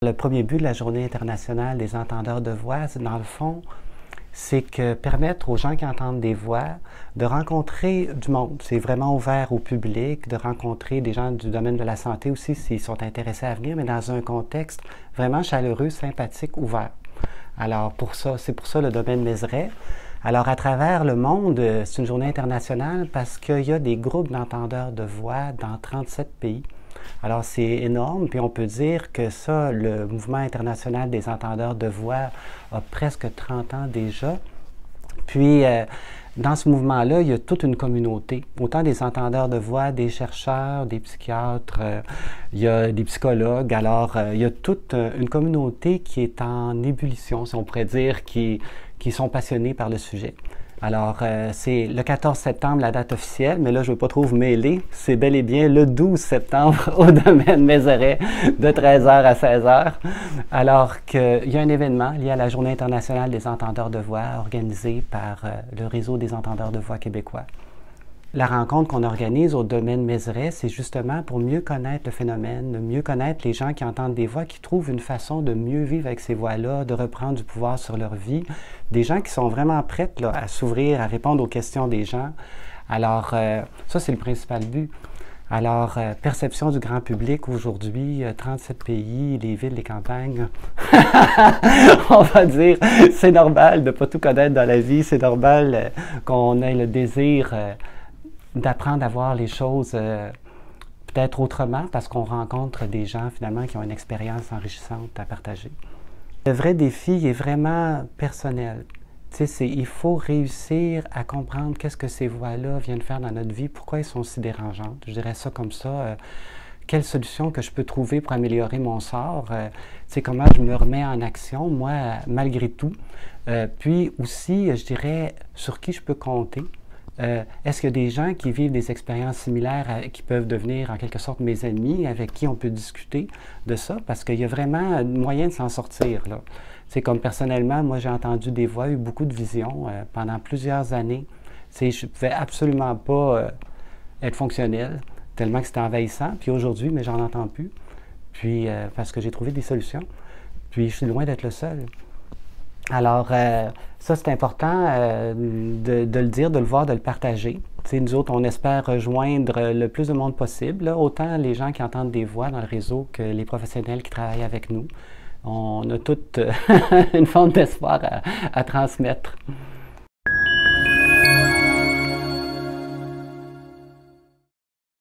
Le premier but de la Journée internationale des entendeurs de voix, dans le fond, c'est que permettre aux gens qui entendent des voix de rencontrer du monde. C'est vraiment ouvert au public, de rencontrer des gens du domaine de la santé aussi s'ils sont intéressés à venir, mais dans un contexte vraiment chaleureux, sympathique, ouvert. Alors c'est pour ça le domaine Mézeray. Alors à travers le monde, c'est une journée internationale parce qu'il y a des groupes d'entendeurs de voix dans 37 pays. Alors c'est énorme, puis on peut dire que ça, le mouvement international des entendeurs de voix a presque 30 ans déjà. Puis dans ce mouvement-là, il y a toute une communauté, autant des entendeurs de voix, des chercheurs, des psychiatres, il y a des psychologues. Alors il y a toute une communauté qui est en ébullition, si on pourrait dire, qui sont passionnés par le sujet. Alors, c'est le 14 septembre, la date officielle, mais là, je ne veux pas trop vous mêler. C'est bel et bien le 12 septembre au domaine Mézeray, de 13h à 16h. Alors qu'il y a un événement lié à la Journée internationale des entendeurs de voix organisé par le Réseau des entendeurs de voix québécois. La rencontre qu'on organise au domaine Mézeray, c'est justement pour mieux connaître le phénomène, de mieux connaître les gens qui entendent des voix, qui trouvent une façon de mieux vivre avec ces voix-là, de reprendre du pouvoir sur leur vie. Des gens qui sont vraiment prêts là, à s'ouvrir, à répondre aux questions des gens. Alors, ça, c'est le principal but. Alors, perception du grand public aujourd'hui, 37 pays, les villes, les campagnes. On va dire, c'est normal de ne pas tout connaître dans la vie. C'est normal qu'on ait le désir d'apprendre à voir les choses peut-être autrement parce qu'on rencontre des gens finalement qui ont une expérience enrichissante à partager. Le vrai défi est vraiment personnel. Il faut réussir à comprendre qu'est-ce que ces voix-là viennent faire dans notre vie, pourquoi elles sont si dérangeantes. Je dirais ça comme ça. Quelle solution que je peux trouver pour améliorer mon sort, comment je me remets en action, moi, malgré tout. Puis aussi, je dirais, sur qui je peux compter. Est-ce qu'il y a des gens qui vivent des expériences similaires qui peuvent devenir en quelque sorte mes amis, avec qui on peut discuter de ça? Parce qu'il y a vraiment moyen de s'en sortir, là. C'est comme personnellement, moi j'ai entendu des voix, eu beaucoup de visions pendant plusieurs années. Je ne pouvais absolument pas être fonctionnel, tellement que c'était envahissant. Puis aujourd'hui, mais j'en entends plus. Puis parce que j'ai trouvé des solutions. Puis je suis loin d'être le seul. Alors, ça, c'est important de le dire, de le voir, de le partager. Nous autres, on espère rejoindre le plus de monde possible, là, autant les gens qui entendent des voix dans le réseau que les professionnels qui travaillent avec nous. On a toute une forme d'espoir à transmettre.